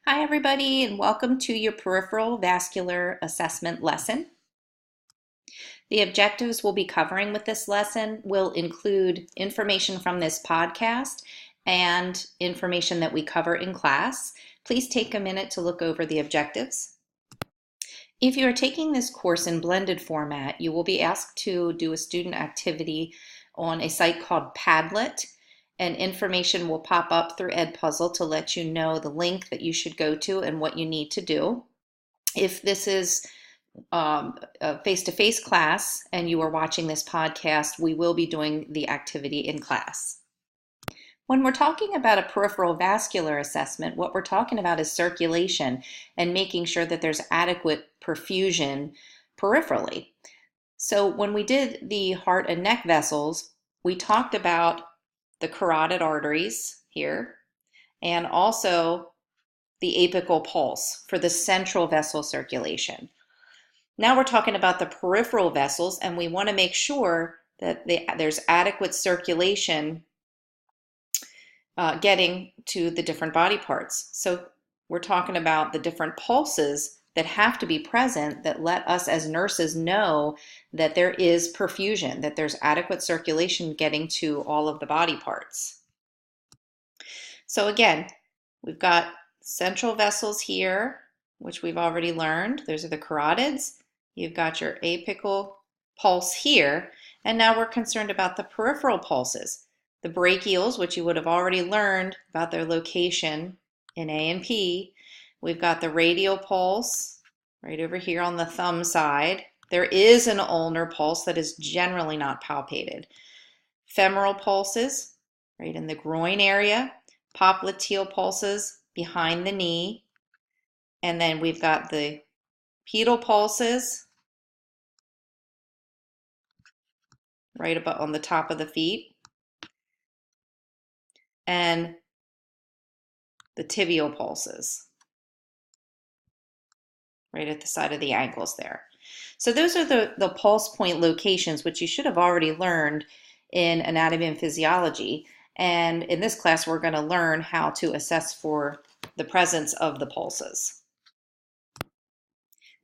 Hi everybody, and welcome to your peripheral vascular assessment lesson. The objectives we'll be covering with this lesson will include information from this podcast and information that we cover in class. Please take a minute to look over the objectives. If you are taking this course in blended format, you will be asked to do a student activity on a site called Padlet, and information will pop up through Edpuzzle to let you know the link that you should go to and what you need to do. If this is a face-to-face class and you are watching this podcast, we will be doing the activity in class. When we're talking about a peripheral vascular assessment, what we're talking about is circulation and making sure that there's adequate perfusion peripherally. So when we did the heart and neck vessels, we talked about the carotid arteries here and also the apical pulse for the central vessel circulation. Now we're talking about the peripheral vessels, and we want to make sure that there's adequate circulation getting to the different body parts. So we're talking about the different pulses that have to be present that let us as nurses know that there is perfusion, that there's adequate circulation getting to all of the body parts. So again, we've got central vessels here, which we've already learned. Those are the carotids. You've got your apical pulse here, and now we're concerned about the peripheral pulses. The brachials, which you would have already learned about their location in A and P. We've got the radial pulse right over here on the thumb side. There is an ulnar pulse that is generally not palpated. Femoral pulses right in the groin area. Popliteal pulses behind the knee. And then we've got the pedal pulses right about on the top of the feet. And the tibial pulses right at the side of the ankles there. So those are the pulse point locations, which you should have already learned in anatomy and physiology. And in this class, we're going to learn how to assess for the presence of the pulses.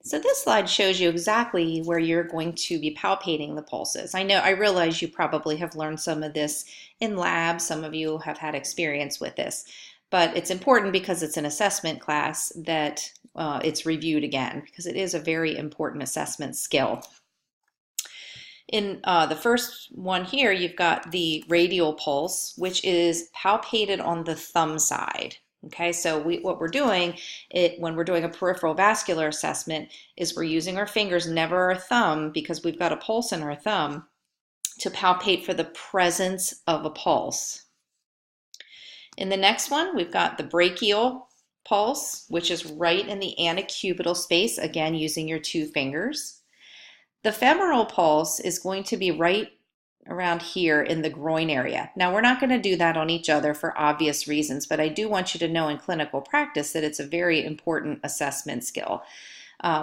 So this slide shows you exactly where you're going to be palpating the pulses. I realize you probably have learned some of this in lab. Some of you have had experience with this, but it's important because it's an assessment class that it's reviewed again, because it is a very important assessment skill. In the first one here, you've got the radial pulse, which is palpated on the thumb side. Okay, so what we're doing when we're doing a peripheral vascular assessment is we're using our fingers, never our thumb, because we've got a pulse in our thumb, to palpate for the presence of a pulse. In the next one, we've got the brachial pulse, which is right in the antecubital space, again, using your two fingers. The femoral pulse is going to be right around here in the groin area. Now, we're not going to do that on each other for obvious reasons, but I do want you to know in clinical practice that it's a very important assessment skill.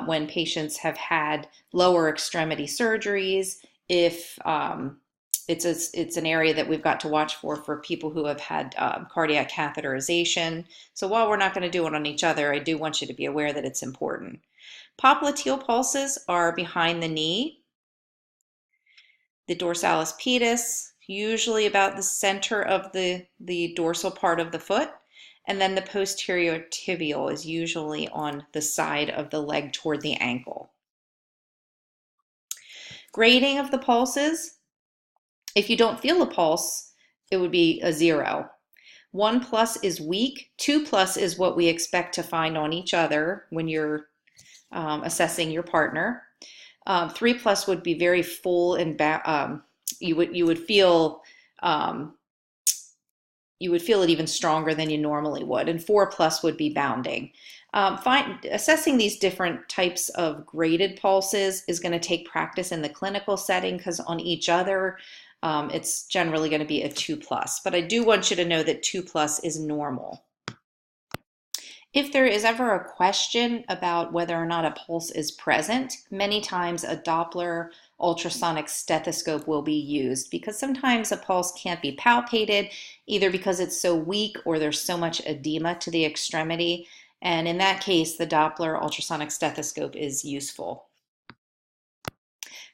When patients have had lower extremity surgeries, if it's an area that we've got to watch for people who have had cardiac catheterization. So while we're not going to do it on each other, I do want you to be aware that it's important. Popliteal pulses are behind the knee. The dorsalis pedis, usually about the center of the dorsal part of the foot. And then the posterior tibial is usually on the side of the leg toward the ankle. Grading of the pulses. If you don't feel a pulse, it would be a 0. 1+ is weak. 2+ is what we expect to find on each other when you're assessing your partner. 3+ would be very full and you would feel it even stronger than you normally would, and 4+ would be bounding. Assessing these different types of graded pulses is going to take practice in the clinical setting, because on each other it's generally going to be a 2+, but I do want you to know that 2+ is normal. If there is ever a question about whether or not a pulse is present, many times a Doppler ultrasonic stethoscope will be used, because sometimes a pulse can't be palpated, either because it's so weak or there's so much edema to the extremity, And in that case, the Doppler ultrasonic stethoscope is useful.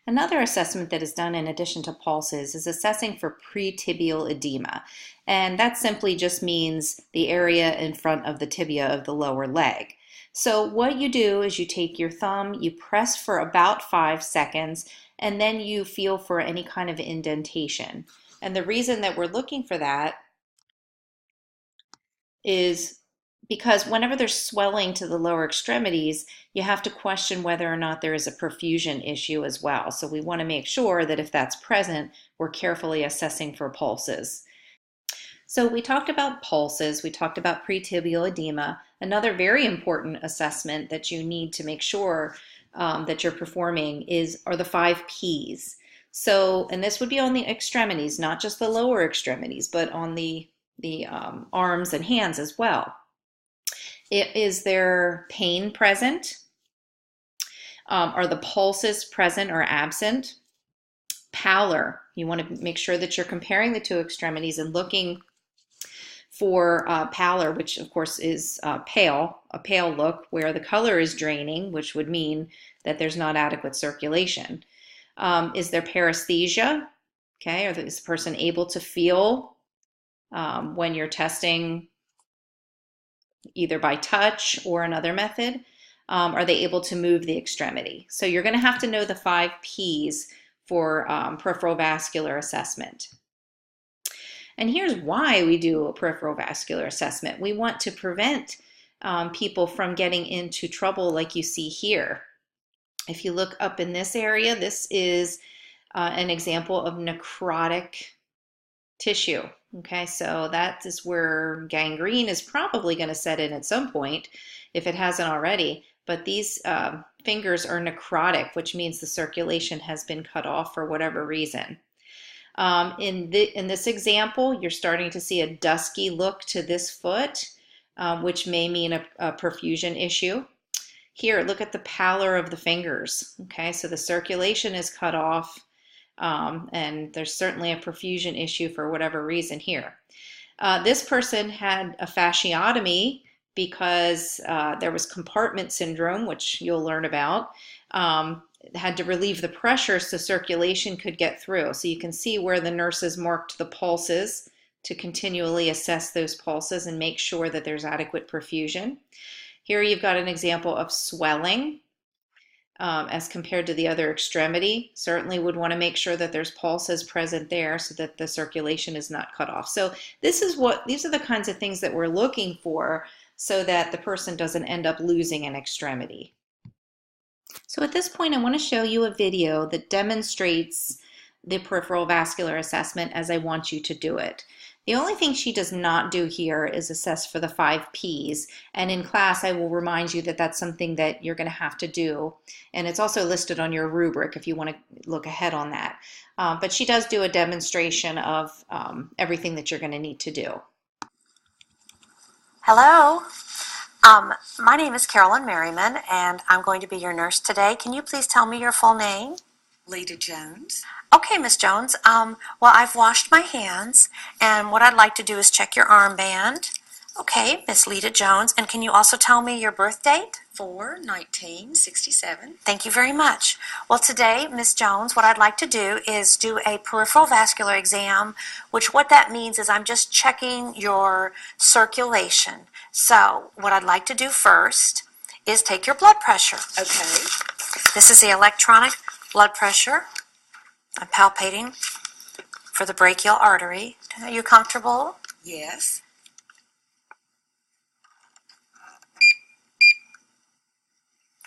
Another assessment that is done in addition to pulses is assessing for pretibial edema. And that simply just means the area in front of the tibia of the lower leg. So what you do is you take your thumb, you press for about 5 seconds, and then you feel for any kind of indentation. And the reason that we're looking for that is because whenever there's swelling to the lower extremities, you have to question whether or not there is a perfusion issue as well. So we want to make sure that if that's present, we're carefully assessing for pulses. So we talked about pulses, we talked about pretibial edema. Another very important assessment that you need to make sure that you're performing are the 5 Ps. So, and this would be on the extremities, not just the lower extremities, but on the arms and hands as well. Is there pain present? Are the pulses present or absent? Pallor. You want to make sure that you're comparing the 2 extremities and looking for pallor, which of course is a pale look where the color is draining, which would mean that there's not adequate circulation. Is there paresthesia? Okay, is this person able to feel when you're testing either by touch or another method? Are they able to move the extremity? So you're going to have to know the 5 Ps for peripheral vascular assessment. And here's why we do a peripheral vascular assessment. We want to prevent people from getting into trouble like you see here. If you look up in this area, this is an example of necrotic tissue. Okay, so that is where gangrene is probably going to set in at some point if it hasn't already. But these fingers are necrotic, which means the circulation has been cut off for whatever reason. In this example, you're starting to see a dusky look to this foot, which may mean a perfusion issue. Here, look at the pallor of the fingers. Okay, so the circulation is cut off. And there's certainly a perfusion issue for whatever reason here. This person had a fasciotomy because there was compartment syndrome, which you'll learn about. Had to relieve the pressure so circulation could get through. So you can see where the nurses marked the pulses to continually assess those pulses and make sure that there's adequate perfusion. Here you've got an example of swelling. As compared to the other extremity, certainly would want to make sure that there's pulses present there so that the circulation is not cut off. So these are the kinds of things that we're looking for so that the person doesn't end up losing an extremity. So at this point, I want to show you a video that demonstrates the peripheral vascular assessment as I want you to do it. The only thing she does not do here is assess for the 5 Ps, and in class I will remind you that that's something that you're going to have to do, and it's also listed on your rubric if you want to look ahead on that. But she does do a demonstration of everything that you're going to need to do. Hello, my name is Carolyn Merriman, and I'm going to be your nurse today. Can you please tell me your full name? Lita Jones. Okay, Miss Jones. Well, I've washed my hands, and what I'd like to do is check your armband. Okay, Miss Lita Jones. And can you also tell me your birth date? 4/1967. Thank you very much. Well, today, Miss Jones, what I'd like to do is do a peripheral vascular exam, which what that means is I'm just checking your circulation. So, what I'd like to do first is take your blood pressure. Okay. This is the electronic blood pressure. I'm palpating for the brachial artery. Are you comfortable? Yes.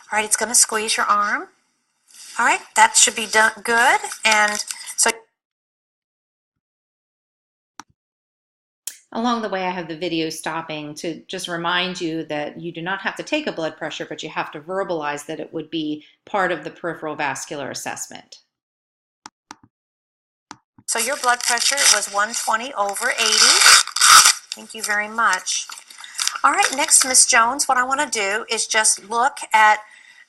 All right, it's going to squeeze your arm. All right, that should be done good. And so Along the way, I have the video stopping to just remind you that you do not have to take a blood pressure, but you have to verbalize that it would be part of the peripheral vascular assessment. So your blood pressure was 120/80. Thank you very much. All right, next, Miss Jones, what I want to do is just look at,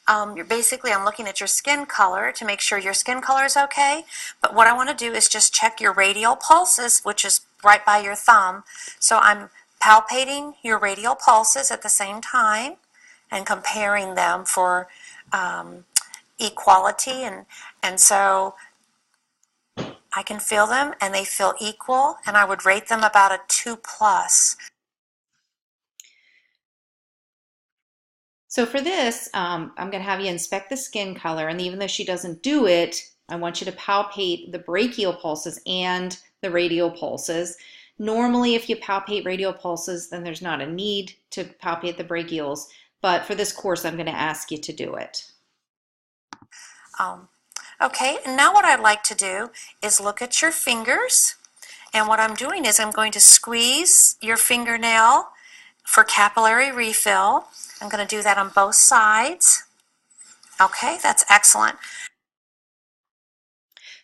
I'm looking at your skin color to make sure your skin color is okay. But what I want to do is just check your radial pulses, which is right by your thumb. So I'm palpating your radial pulses at the same time and comparing them for equality. And so I can feel them and they feel equal, and I would rate them about a 2+. So for this, I'm going to have you inspect the skin color, and even though she doesn't do it, I want you to palpate the brachial pulses and the radial pulses. Normally, if you palpate radial pulses, then there's not a need to palpate the brachials, but for this course, I'm going to ask you to do it. Okay, and now what I'd like to do is look at your fingers, and what I'm doing is I'm going to squeeze your fingernail for capillary refill. I'm going to do that on both sides. Okay, that's excellent.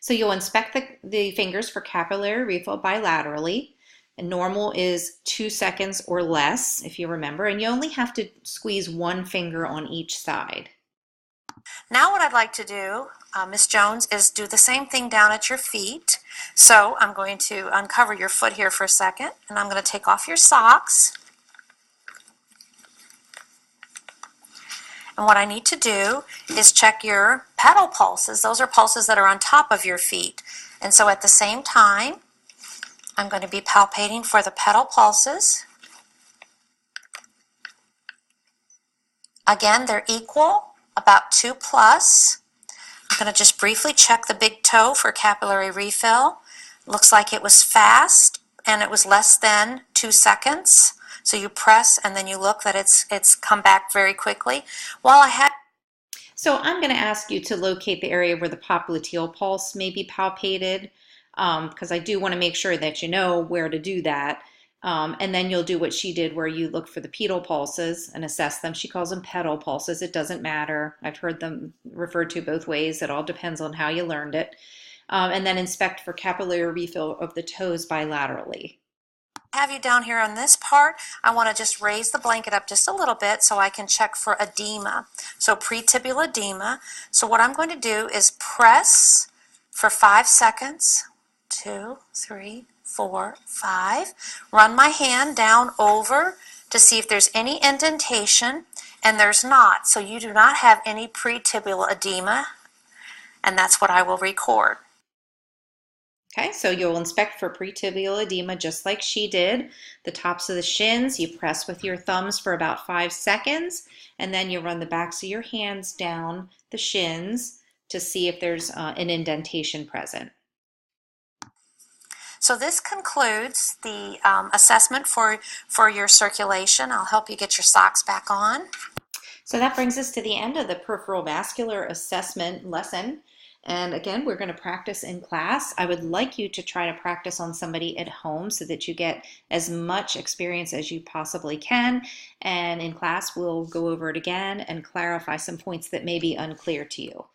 So you'll inspect the fingers for capillary refill bilaterally. And normal is 2 seconds or less, if you remember, and you only have to squeeze one finger on each side. Now what I'd like to do, Miss Jones, is do the same thing down at your feet. So I'm going to uncover your foot here for a second, and I'm going to take off your socks. And what I need to do is check your pedal pulses. Those are pulses that are on top of your feet. And so at the same time, I'm going to be palpating for the pedal pulses. Again, they're equal, about 2+. I'm going to just briefly check the big toe for capillary refill. Looks like it was fast, and it was less than 2 seconds. So you press and then you look that it's come back very quickly. So I'm going to ask you to locate the area where the popliteal pulse may be palpated, because I do want to make sure that you know where to do that. And then you'll do what she did, where you look for the pedal pulses and assess them. She calls them pedal pulses. It doesn't matter. I've heard them referred to both ways. It all depends on how you learned it. And then inspect for capillary refill of the toes bilaterally. Have you down here on this part, I want to just raise the blanket up just a little bit so I can check for edema. So pretibial edema. So what I'm going to do is press for 5 seconds. 2, 3, 4, 5. Run my hand down over to see if there's any indentation, and there's not. So you do not have any pretibial edema, and that's what I will record. Okay, so you'll inspect for pretibial edema just like she did. The tops of the shins, you press with your thumbs for about 5 seconds, and then you run the backs of your hands down the shins to see if there's an indentation present. So this concludes the assessment for your circulation. I'll help you get your socks back on. So that brings us to the end of the peripheral vascular assessment lesson. And again, we're going to practice in class. I would like you to try to practice on somebody at home so that you get as much experience as you possibly can. And in class, we'll go over it again and clarify some points that may be unclear to you.